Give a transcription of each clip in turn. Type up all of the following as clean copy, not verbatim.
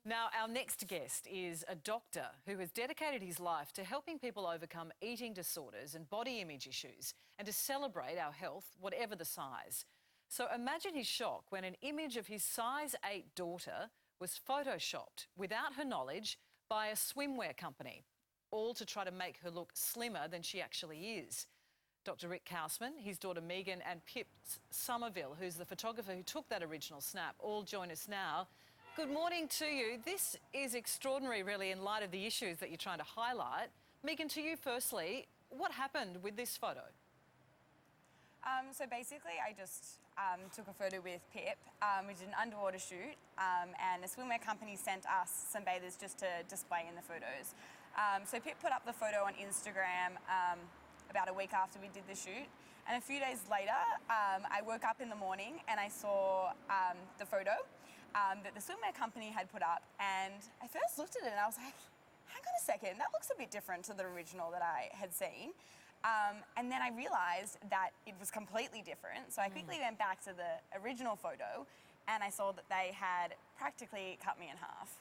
Now, our next guest is a doctor who has dedicated his life to helping people overcome eating disorders and body image issues and to celebrate our health, whatever the size. So imagine his shock when an image of his size 8 daughter was photoshopped without her knowledge by a swimwear company, all to try to make her look slimmer than she actually is. Dr. Rick Kausman, his daughter Megan and Pip Somerville, who's the photographer who took that original snap, all join us now. Good morning to you. This is extraordinary, really, in light of the issues that you're trying to highlight. Megan, to you firstly, what happened with this photo? So basically, I just took a photo with Pip. We did an underwater shoot, and the swimwear company sent us some bathers just to display in the photos. So Pip put up the photo on Instagram about a week after we did the shoot. And a few days later, I woke up in the morning and I saw the photo that the swimwear company had put up. And I first looked at it and I was like, hang on a second, that looks a bit different to the original that I had seen. And then I realised that it was completely different. So I quickly went back to the original photo and I saw that they had practically cut me in half.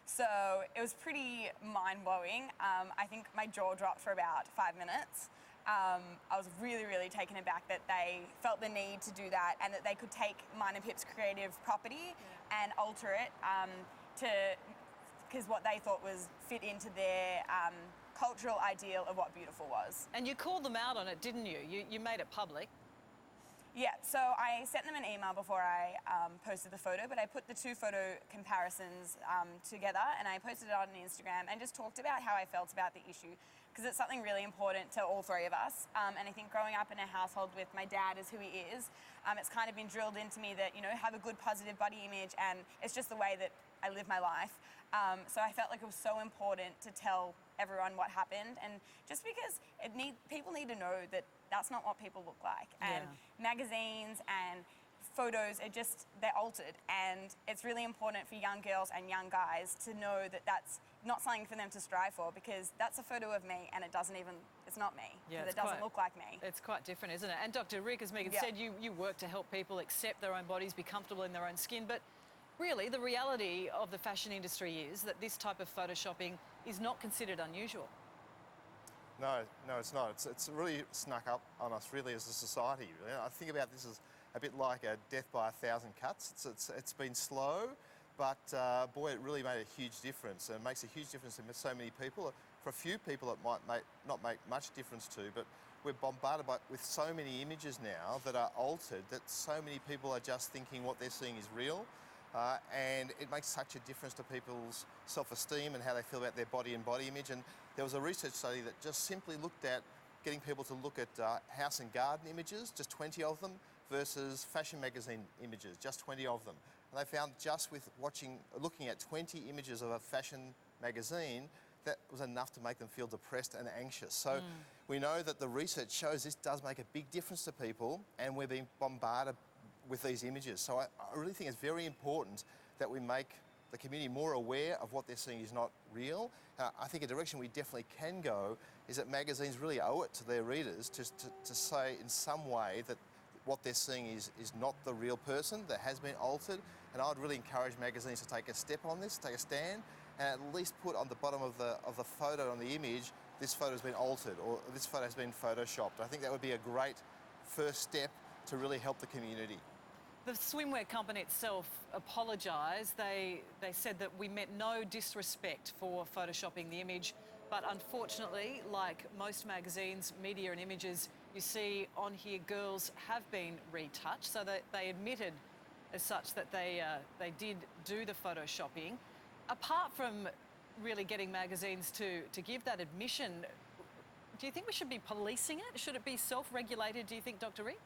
So it was pretty mind-blowing. I think my jaw dropped for about 5 minutes. I was really, really taken aback that they felt the need to do that and that they could take mine and Pip's creative property and alter it because what they thought was fit into their cultural ideal of what beautiful was. And you called them out on it, didn't you? You made it public. Yeah, so I sent them an email before I posted the photo, but I put the two photo comparisons together and I posted it on Instagram and just talked about how I felt about the issue because it's something really important to all three of us. And I think growing up in a household with my dad as who he is, it's kind of been drilled into me that, you know, have a good positive body image and it's just the way that I live my life. So I felt like it was so important to tell everyone what happened, and just because people need to know that that's not what people look like. And magazines and photos are they're altered, and it's really important for young girls and young guys to know that that's not something for them to strive for, because that's a photo of me and it's not me. Yeah, it doesn't look like me. It's quite different, isn't it? And Dr. Rick, as Megan said, you work to help people accept their own bodies, be comfortable in their own skin, but really, the reality of the fashion industry is that this type of photoshopping is not considered unusual. No, it's not. It's really snuck up on us, really, as a society. Really. I think about this as a bit like a death by 1,000 cuts. It's been slow, but boy, it really made a huge difference. And it makes a huge difference to so many people. For a few people, it might not make much difference to, but we're bombarded with so many images now that are altered that so many people are just thinking what they're seeing is real. And it makes such a difference to people's self-esteem and how they feel about their body and body image. And there was a research study that just simply looked at getting people to look at house and garden images, just 20 of them, versus fashion magazine images, just 20 of them. And they found just with looking at 20 images of a fashion magazine, that was enough to make them feel depressed and anxious. So we know that the research shows this does make a big difference to people, and we're being bombarded with these images. So I really think it's very important that we make the community more aware of what they're seeing is not real. I think a direction we definitely can go is that magazines really owe it to their readers to say in some way that what they're seeing is not the real person, that has been altered. And I would really encourage magazines to take a step on this, take a stand, and at least put on the bottom of the photo, on the image, this photo has been altered or this photo has been photoshopped. I think that would be a great first step to really help the community. The swimwear company itself apologised. They said that we meant no disrespect for photoshopping the image, but unfortunately, like most magazines, media and images, you see on here girls have been retouched, so that they admitted as such that they did do the photoshopping. Apart from really getting magazines to give that admission, do you think we should be policing it? Should it be self-regulated, do you think, Dr. Rick?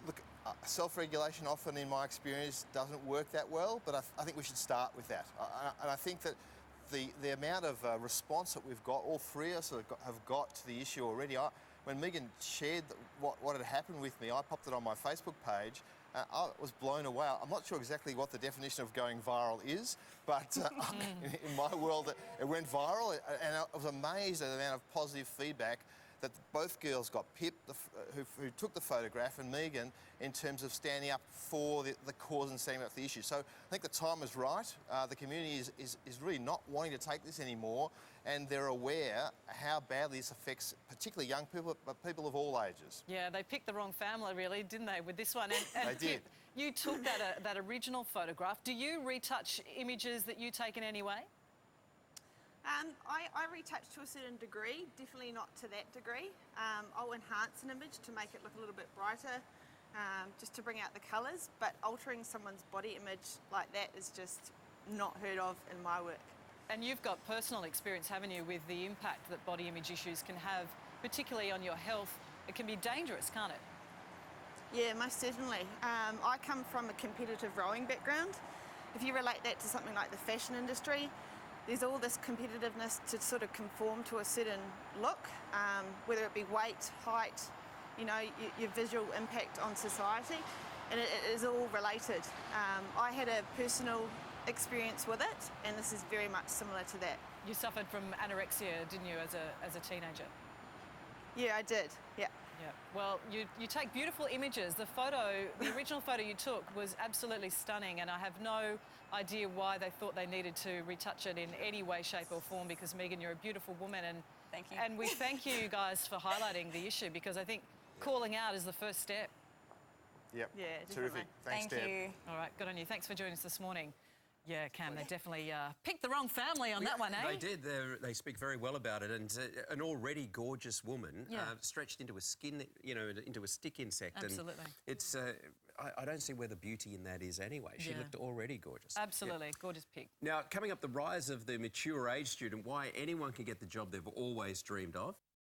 Look, self-regulation often, in my experience, doesn't work that well, but I think we should start with that. And I think that the amount of response that we've got, all three of us have got to the issue already. When Megan shared what had happened with me, I popped it on my Facebook page. I was blown away. I'm not sure exactly what the definition of going viral is, but in my world, it went viral, and I was amazed at the amount of positive feedback that both girls got Pip, who took the photograph, and Megan, in terms of standing up for the cause and standing up for the issue. So I think the time is right. The community is really not wanting to take this anymore, and they're aware how badly this affects particularly young people, but people of all ages. Yeah, they picked the wrong family, really, didn't they, with this one? And They did. You took that original photograph. Do you retouch images that you take in any way? I retouch to a certain degree, definitely not to that degree. I'll enhance an image to make it look a little bit brighter, just to bring out the colours, but altering someone's body image like that is just not heard of in my work. And you've got personal experience, haven't you, with the impact that body image issues can have, particularly on your health. It can be dangerous, can't it? Yeah, most certainly. I come from a competitive rowing background. If you relate that to something like the fashion industry, there's all this competitiveness to sort of conform to a certain look, whether it be weight, height, you know, your visual impact on society, and it is all related. I had a personal experience with it, and this is very much similar to that. You suffered from anorexia, didn't you, as a teenager? Yeah, I did, yeah. Yeah. Well, you take beautiful images. The original photo you took was absolutely stunning, and I have no idea why they thought they needed to retouch it in any way, shape or form, because, Megan, you're a beautiful woman, and Thank you. And we thank you guys for highlighting the issue, because I think calling out is the first step. Yep. Yeah, Terrific. definitely. Thanks, Deb. you. All right, good on you. Thanks for joining us this morning. Yeah, Cam, they definitely picked the wrong family on that one, eh? They did. They speak very well about it. And an already gorgeous woman stretched into a skin, you know, into a stick insect. Absolutely. And it's, I don't see where the beauty in that is anyway. She looked already gorgeous. Absolutely. Gorgeous pic. Now, coming up, the rise of the mature age student, why anyone can get the job they've always dreamed of.